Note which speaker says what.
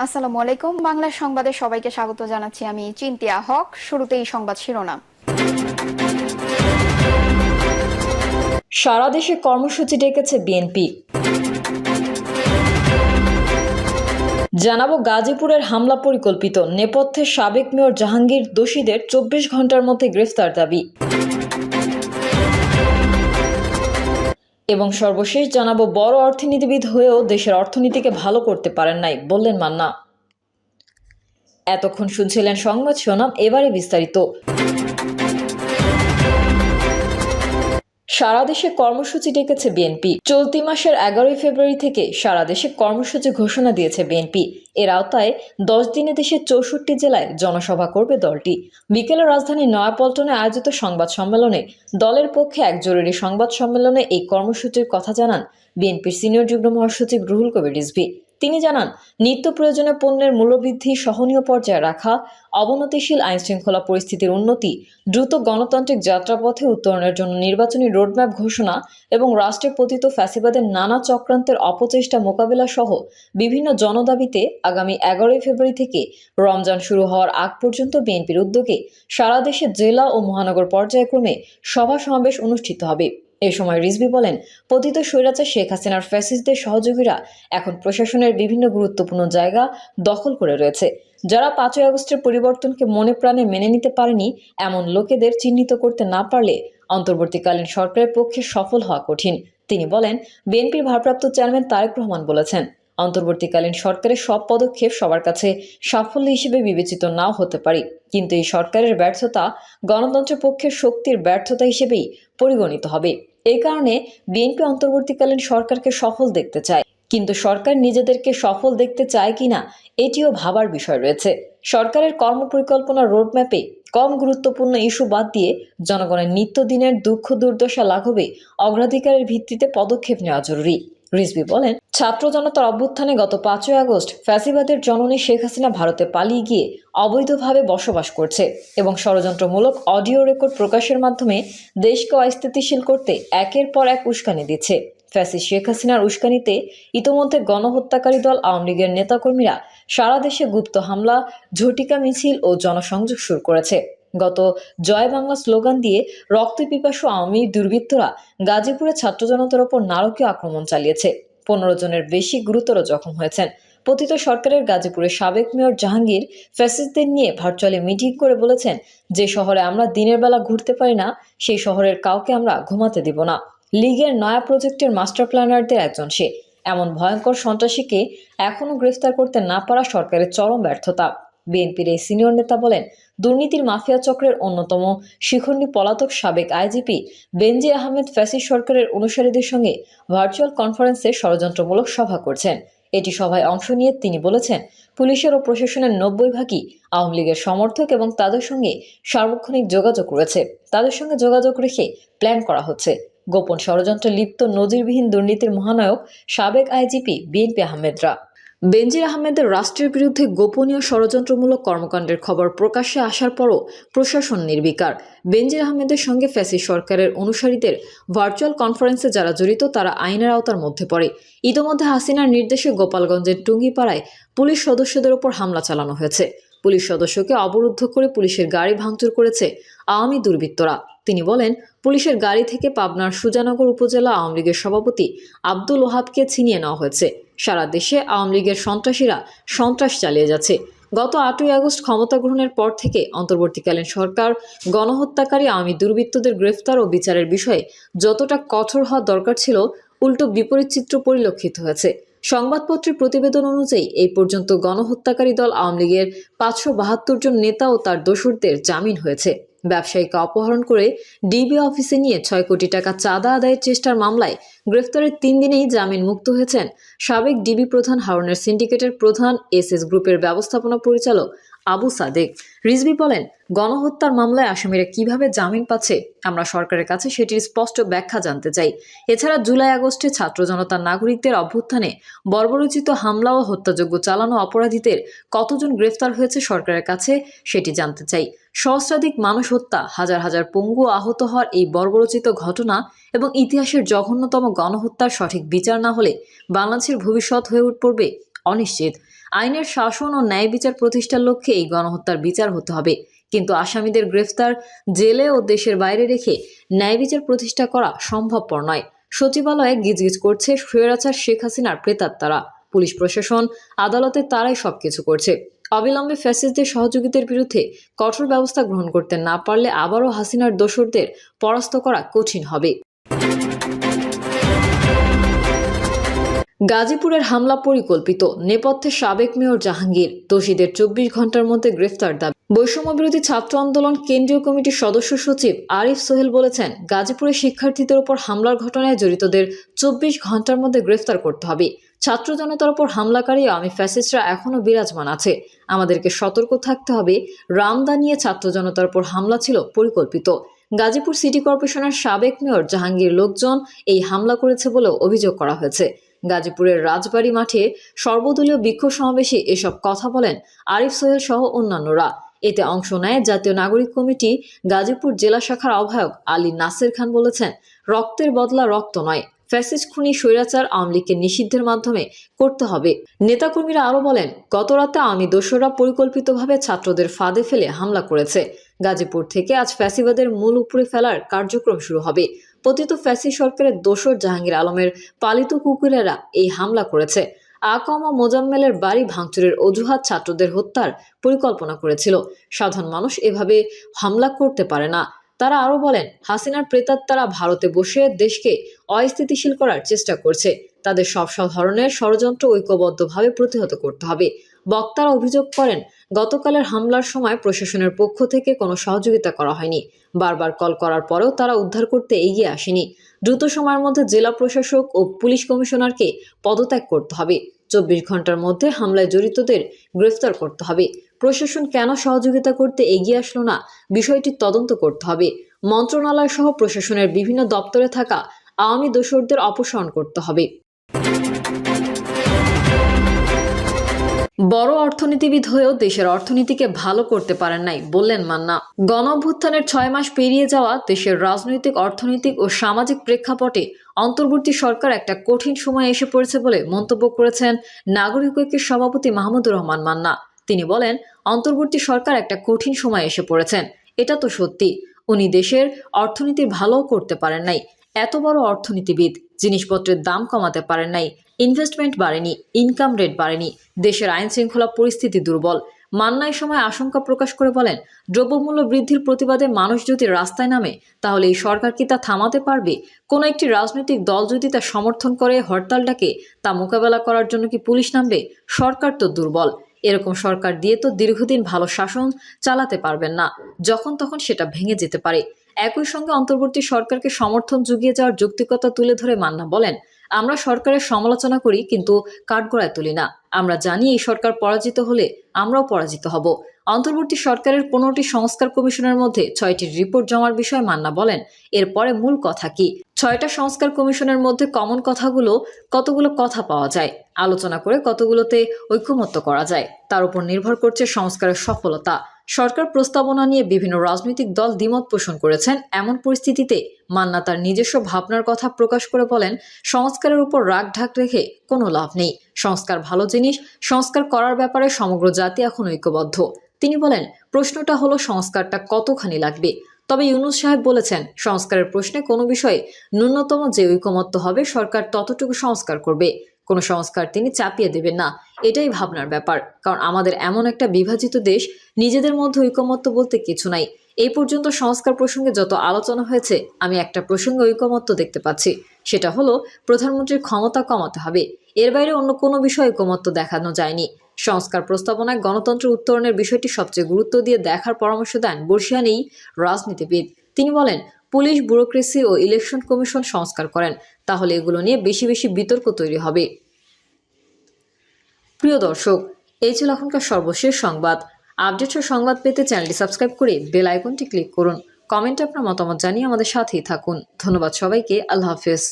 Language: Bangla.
Speaker 1: আসসালামু আলাইকুম। বাংলা সংবাদে সবাইকে স্বাগত জানাচ্ছি। আমি চিন্তিয়া হক। শুরুতেই সংবাদ শিরোনাম।
Speaker 2: সারা দেশে কর্মসূচি ডেকেছে বিএনপি। জানাবো গাজীপুরের হামলা পরিকল্পিত, নেপথ্যে সাবেক মেয়র জাহাঙ্গীর, দোষীদের 24 ঘন্টার মধ্যে গ্রেফতার দাবি। এবং সর্বশেষ জানাবো বড় অর্থনীতিবিদ হয়েও দেশের অর্থনীতিকে ভালো করতে পারেন নাই, বললেন মান্না। এতক্ষণ শুনছিলেন সংবাদ শিরোনাম, এবারে বিস্তারিত। সারা দেশে কর্মসূচি ডেকেছে বিএনপি। চলতি মাসের 11 ফেব্রুয়ারি থেকে সারা দেশে কর্মসূচি ঘোষণা দিয়েছে বিএনপি। এর আওতায় 10 দিনে দেশের 64 জেলায় জনসভা করবে দলটি। বিকেলে রাজধানীর নয়াপল্টনে আয়োজিত সংবাদ সম্মেলনে দলের পক্ষে এক জরুরি সংবাদ সম্মেলনে এই কর্মসূচির কথা জানান বিএনপির সিনিয়র যুগ্ম মহাসচিব রুহুল কবির রিজভী। তিনি জানান, নিত্য প্রয়োজনীয় পণ্যের মূল্যবৃদ্ধি সহনীয় পর্যায়ে রাখা, অবনতিশীল আইনশৃঙ্খলা পরিস্থিতির উন্নতি, দ্রুত গণতান্ত্রিক যাত্রাপথে উত্তরণের জন্য নির্বাচনী রোডম্যাপ ঘোষণা এবং রাষ্ট্রে পতিত ফ্যাসিবাদের নানা চক্রান্তের অপচেষ্টা মোকাবেলা সহ বিভিন্ন জনদাবিতে আগামী 11 ফেব্রুয়ারি থেকে রমজান শুরু হওয়ার আগ পর্যন্ত বিএনপির উদ্যোগে সারা দেশে জেলা ও মহানগর পর্যায়ক্রমে সভা সমাবেশ অনুষ্ঠিত হবে। এ সময় রিজভী বলেন, পতিত স্বৈরাচার শেখ হাসিনার ফ্যাসিস্টদের সহযোগীরা এখন প্রশাসনের বিভিন্ন গুরুত্বপূর্ণ জায়গা দখল করে রয়েছে। যারা 5ই আগস্টের পরিবর্তনকে মনে প্রাণে মেনে নিতে পারেনি, এমন লোকেদের চিহ্নিত করতে না পারলে অন্তর্বর্তীকালীন সরকারের পক্ষে সফল হওয়া কঠিন। তিনি বলেন, বিএনপির ভারপ্রাপ্ত চেয়ারম্যান তারেক রহমান বলেছেন, অন্তর্বর্তীকালীন সরকারের সব পদক্ষেপ সবার কাছে সাফল্য হিসেবে বিবেচিত নাও হতে পারে, কিন্তু এই সরকারের ব্যর্থতা গণতন্ত্রের পক্ষের শক্তির ব্যর্থতা হিসেবেই পরিগণিত হবে। এই কারণে বিএনপি অন্তর্বর্তীকালীন সরকারকে সফল দেখতে চায়, কিন্তু সরকার নিজেদেরকে সফল দেখতে চায় কিনা এটিও ভাবার বিষয় রয়েছে। সরকারের কর্মপরিকল্পনা রোডম্যাপে কম গুরুত্বপূর্ণ ইস্যু বাদ দিয়ে জনগণের নিত্যদিনের দুঃখ দুর্দশা লাঘবে অগ্রাধিকারের ভিত্তিতে পদক্ষেপ নেওয়া জরুরি। রিজভী বলেন, ছাত্র জনতার অভ্যুত্থানে গত 5ই আগস্ট ফ্যাসিবাদের জননী শেখ হাসিনা ভারতে পালিয়ে গিয়ে অবৈধভাবে বসবাস করছে এবং ষড়যন্ত্রমূলক অডিও রেকর্ড প্রকাশের মাধ্যমে দেশকে অস্থিতিশীল করতে একের পর এক উস্কানি দিচ্ছে। ফ্যাসিস্ট শেখ হাসিনার উস্কানিতে ইতোমধ্যে গণহত্যাকারী দল আওয়ামী লীগের নেতাকর্মীরা সারা দেশে গুপ্ত হামলা, ঝটিকা মিছিল ও জনসংযোগ শুরু করেছে। গত জয় বাংলা স্লোগান দিয়ে রক্তপিপাসু আওয়ামী দুর্বৃত্তরা গাজীপুরে ছাত্র জনতার ওপর নারকীয় আক্রমণ চালিয়েছে। 15 জনের বেশি গুরুতর জখম হয়েছেন। পতিত সরকারের গাজীপুরের সাবেক মেয়র জাহাঙ্গীর ফ্যাসিস্টদের নিয়ে ভার্চুয়ালি মিটিং করে বলেছেন, যে শহরে আমরা দিনের বেলা ঘুরতে পারি না, সেই শহরের কাউকে আমরা ঘুমাতে দিব না। লীগের নয়া প্রজেক্টের মাস্টার প্ল্যানারদের একজন সে। এমন ভয়ঙ্কর সন্ত্রাসীকে এখনও গ্রেফতার করতে না পারা সরকারের চরম ব্যর্থতা। বিএনপির এই সিনিয়র নেতা বলেন, দুর্নীতির মাফিয়া চক্রের অন্যতম শিখণ্ডী পলাতক সাবেক আইজিপি বেনজির আহমেদ ফ্যাসিস্ট সরকারের অনুসারীদের সঙ্গে ভার্চুয়াল কনফারেন্সে ষড়যন্ত্রমূলক সভা করছেন। এটি সভায় অংশ নিয়ে তিনি বলেছেন, পুলিশের ও প্রশাসনের 90% আওয়ামী লীগের সমর্থক এবং তাদের সঙ্গে সার্বক্ষণিক যোগাযোগ রয়েছে। তাদের সঙ্গে যোগাযোগ রেখে প্ল্যান করা হচ্ছে। গোপন ষড়যন্ত্রে লিপ্ত নজিরবিহীন দুর্নীতির মহানায়ক সাবেক আইজিপি বিএনপি আহমেদরা। বেনজির আহমেদের রাষ্ট্রের বিরুদ্ধে গোপনীয় ষড়যন্ত্রমূলক কর্মকাণ্ডের খবর প্রকাশ্যে আসার পরও প্রশাসন নির্বিকার। বেনজির আহমেদের সঙ্গে ফ্যাসিস্ট সরকারের অনুসারীদের ভার্চুয়াল কনফারেন্সে যারা জড়িত তারা আইনের আওতার মধ্যে পড়ে। ইতোমধ্যে হাসিনার নির্দেশে গোপালগঞ্জের টুঙ্গিপাড়ায় পুলিশ সদস্যদের ওপর হামলা চালানো হয়েছে। পুলিশ সদস্যকে অবরুদ্ধ করে পুলিশের গাড়ি ভাঙচুর করেছে আওয়ামী দুর্বৃত্তরা। তিনি বলেন, পুলিশের গাড়ি থেকে পাবনার সুজানগর উপজেলা আওয়ামী লীগের সভাপতি আব্দুল ওহাবকে ছিনিয়ে নেওয়া হয়েছে। সারা দেশে আওয়ামী লীগের সন্ত্রাসীরা সন্ত্রাস চালিয়ে যাচ্ছে। গত 8ই আগস্ট ক্ষমতা গ্রহণের পর থেকে অন্তর্বর্তীকালীন সরকার গণহত্যাকারী আওয়ামী দুর্বৃত্তদের গ্রেফতার ও বিচারের বিষয়ে যতটা কঠোর হওয়া দরকার ছিল, উল্টো বিপরীত চিত্র পরিলক্ষিত হয়েছে। সংবাদপত্রের প্রতিবেদন অনুযায়ী এই পর্যন্ত গণহত্যাকারী দল আওয়ামী লীগের 572 জন নেতা ও তার দোসরদের জামিন হয়েছে। ব্যবসায়ীকে অপহরণ করে ডিবি অফিসে নিয়ে 6 কোটি টাকা চাঁদা আদায়ের চেষ্টার মামলায় গ্রেফতারের 3 দিনেই জামিন মুক্ত হয়েছেন সাবেক ডিবি প্রধান, হারুনের সিন্ডিকেটের প্রধান, এসএস গ্রুপের ব্যবস্থাপনা পরিচালক আবু সাদেক। রিজভী বলেন, গণহত্যার মামলায় আসামিরা কিভাবে জামিন পাচ্ছে, আমরা সরকারের কাছে সেটির স্পষ্ট ব্যাখ্যা জানতে চাই। এছাড়া জুলাই আগস্টে ছাত্র জনতার নাগরিকদের অভ্যুত্থানে বর্বরোচিত হামলা ও হত্যাযজ্ঞ চালানো অপরাধীদের কতজন গ্রেফতার হয়েছে সরকারের কাছে সেটি জানতে চাই। সহস্রাধিক মানুষ হত্যা, হাজার হাজার পঙ্গু আহত হওয়ার এই বর্বরোচিত ঘটনা এবং ইতিহাসের জঘন্যতম গণহত্যার সঠিক বিচার না হলে বাংলাদেশের ভবিষ্যৎ হয়ে পড়বে অনিশ্চিত। আইনের শাসন ও ন্যায় বিচার প্রতিষ্ঠার লক্ষ্যে এই গণহত্যার বিচার হতে হবে, কিন্তু আসামিদের গ্রেফতার, জেলে ও দেশের বাইরে রেখে ন্যায় বিচার প্রতিষ্ঠা করা সম্ভবপর নয়। সচিবালয়ে গিজগিজ করছে স্বৈরাচার শেখ হাসিনার প্রেতাত্মারা। পুলিশ প্রশাসন, আদালতে তারাই সবকিছু করছে। অবিলম্বে ফ্যাসিস্টদের সহযোগিতার বিরুদ্ধে কঠোর ব্যবস্থা গ্রহণ করতে না পারলে আবারও হাসিনার দোসরদের পরাস্ত করা কঠিন হবে। গাজীপুরের হামলা পরিকল্পিত, নেপথ্যে সাবেক মেয়র জাহাঙ্গীর। দোষীদের 24 ঘন্টার মধ্যে গ্রেফতার দাবি। বৈষম্য বিরোধী ছাত্র আন্দোলন কেন্দ্রীয় কমিটির সদস্য সচিব আরিফ সোহেল বলেছেন, গাজীপুরে শিক্ষার্থীদের উপর হামলার ঘটনায় জড়িতদের 24 ঘন্টার মধ্যে গ্রেফতার করতে হবে। ছাত্র জনতার উপর হামলাকারী আওয়ামী ফ্যাসিস্টরা এখনও বিরাজমান আছে। আমাদেরকে সতর্ক থাকতে হবে। রামদা নিয়ে ছাত্র জনতার উপর হামলা ছিল পরিকল্পিত। গাজীপুর সিটি কর্পোরেশনের সাবেক মেয়র জাহাঙ্গীর লোকজন এই হামলা করেছে বলেও অভিযোগ করা হয়েছে। গাজীপুরের রাজবাড়ী মাঠে সর্বদলীয় বিক্ষোভ সমাবেশে এসব কথা বলেন আরিফ সোহেল সহ অন্যান্যরা। এতে অংশ নেয় জাতীয় নাগরিক কমিটি গাজীপুর জেলা শাখার আহ্বায়ক আলী নাসের খান। বলেছেন, রক্তের বদলা রক্ত নয়, ফ্যাসিস্ট খুনি স্বৈরাচার আওয়ামী লীগকে নিষিদ্ধের মাধ্যমে করতে হবে। নেতাকর্মীরা আরও বলেন, গতরাতে আওয়ামী দোসররা পরিকল্পিতভাবে ছাত্রদের ফাঁদে ফেলে হামলা করেছে। গাজীপুর থেকে আজ ফ্যাসিবাদের মূল উপড়ে ফেলার কার্যক্রম শুরু হবে। পতিত ফ্যাসিস্ট সরকারের দোসর জাহাঙ্গীর আলমের পালিত কুকুরেরা এই হামলা করেছে। আকমা মোজাম্মেলের বাড়ি ভাঙচুরের অজুহাত ছাত্রদের হত্যার পরিকল্পনা করেছিল। সাধারণ মানুষ এভাবে হামলা করতে পারে না। তারা আরও বলেন, হাসিনার প্রেতাত্মারা ভারতে বসে দেশকে অস্থিতিশীল করার চেষ্টা করছে। তাদের সব ধরনের ষড়যন্ত্র ঐক্যবদ্ধভাবে প্রতিহত করতে হবে। বক্তারা অভিযোগ করেন, গতকালের হামলার সময় প্রশাসনের পক্ষ থেকে কোনো সহযোগিতা করা হয়নি। বারবার কল করার পরেও তারা উদ্ধার করতে এগিয়ে আসেনি। দ্রুত সময়ের মধ্যে জেলা প্রশাসক ও পুলিশ কমিশনারকে পদত্যাগ করতে হবে। 24 ঘন্টার মধ্যে হামলায় জড়িতদের গ্রেফতার করতে হবে। প্রশাসন কেন সহযোগিতা করতে এগিয়ে আসলো না, বিষয়টি তদন্ত করতে হবে। মন্ত্রণালয় সহ প্রশাসনের বিভিন্ন দপ্তরে থাকা আওয়ামী দোসরদের অপসারণ করতে হবে। বড় অর্থনীতিবিদ হয়েও দেশের অর্থনীতিকে ভালো করতে পারেন নাই, বললেন মান্না। গণঅভ্যুত্থানের 6 মাস পেরিয়ে যাওয়া দেশের রাজনৈতিক, অর্থনৈতিক ও সামাজিক প্রেক্ষাপটে অন্তর্বর্তী সরকার একটা কঠিন সময়ে এসে পড়েছে বলে মন্তব্য করেছেন নাগরিক ঐক্যের সভাপতি মাহমুদুর রহমান মান্না। তিনি বলেন, অন্তর্বর্তী সরকার একটা কঠিন সময়ে এসে পড়েছেন, এটা তো সত্যি। উনি দেশের অর্থনীতি ভালো করতে পারেন নাই। এত বড় অর্থনীতিবিদ, জিনিসপত্রের দাম কমাতে পারেন নাই, ইনভেস্টমেন্ট বাড়েনি, ইনকাম রেট বাড়েনি, দেশের আইন শৃঙ্খলা পরিস্থিতি দুর্বল। মান্না এই সময় আশঙ্কা প্রকাশ করে বলেন, দ্রব্যমূল্য বৃদ্ধির প্রতিবাদে মানুষ যদি রাস্তায় নামে তাহলে এই সরকার কি তা থামাতে পারবে? কোনো একটি রাজনৈতিক দল যদি তা সমর্থন করে হরতাল ডাকে, তা মোকাবেলা করার জন্য কি পুলিশ নামবে? সরকার তো দুর্বল। এরকম সরকার দিয়ে তো দীর্ঘদিন ভালো শাসন চালাতে পারবেন না, যখন তখন সেটা ভেঙে যেতে পারে। একই সঙ্গে অন্তর্বর্তী সরকারকে সমর্থন জুগিয়ে যাওয়ার যৌক্তিকতা তুলে ধরে মান্না বলেন, আমরা সরকারের সমালোচনা করি কিন্তু কাঠগড়ায় তুলি না। আমরা জানি এই সরকার পরাজিত হলে আমরাও পরাজিত হব। অন্তর্বর্তী সরকারের 15টি সংস্কার কমিশনের মধ্যে 6টি রিপোর্ট জমার বিষয়ে মান্না বলেন, এরপরে মূল কথা কি? 6টা সংস্কার কমিশনের মধ্যে কমন কতগুলো কথা পাওয়া যায়, আলোচনা করে কতগুলোতে ঐকমত্য করা যায়, তার উপর নির্ভর করছে সংস্কারের সফলতা। সরকার প্রস্তাবনা নিয়ে বিভিন্ন রাজনৈতিক দল দ্বিমত পোষণ করেছেন। এমন পরিস্থিতিতে মান্না তার নিজস্ব ভাবনার কথা প্রকাশ করে বলেন, সংস্কারের উপর রাগ ঢাক রেখে কোনো লাভ নেই। সংস্কার ভালো জিনিস, সংস্কার করার ব্যাপারে সমগ্র জাতি এখন ঐক্যবদ্ধ। তিনি বলেন, প্রশ্নটা হলো সংস্কারটা কতখানি লাগবে। তবে ইউনূস সাহেব বলেছেন, সংস্কারের প্রশ্নে কোনো বিষয়ে ন্যূনতম যে ঐকমত্য হবে সরকার ততটুকু সংস্কার করবে। কোনো সংস্কার তিনি চাপিয়ে দেবেন না। এটাই ভাবনার ব্যাপার, কারণ আমাদের এমন একটা বিভাজিত দেশ, নিজেদের মধ্যে ঐকমত্য বলতে কিছু নাই। এই পর্যন্ত সংস্কার প্রসঙ্গে যত আলোচনা হয়েছে, আমি একটা প্রসঙ্গে ঐকমত্য দেখতে পাচ্ছি, সেটা হলো প্রধানমন্ত্রীর ক্ষমতা কমাতে হবে। এর বাইরে অন্য কোনো বিষয়ে ঐকমত্য দেখানো যায়নি। সংস্কার প্রস্তাবনায় গণতন্ত্রের উত্তরণের বিষয়টি সবচেয়ে গুরুত্ব দিয়ে দেখার পরামর্শ দেন বর্ষিয়ান এই রাজনীতিবিদ। তিনি বলেন, পুলিশ, ব্যুরোক্রেসি ও ইলেকশন কমিশন সংস্কার করেন, তাহলে এগুলো নিয়ে বেশি বেশি বিতর্ক তৈরি হবে। প্রিয় দর্শক, এই ছিল এখনকার সর্বশেষ সংবাদ। আপডেট ও সংবাদ পেতে চ্যানেলটি সাবস্ক্রাইব করে বেল আইকনটি ক্লিক করুন। কমেন্টে আপনার মতামত জানিয়ে আমাদের সাথেই থাকুন। ধন্যবাদ সবাইকে। আল্লাহ হাফেজ।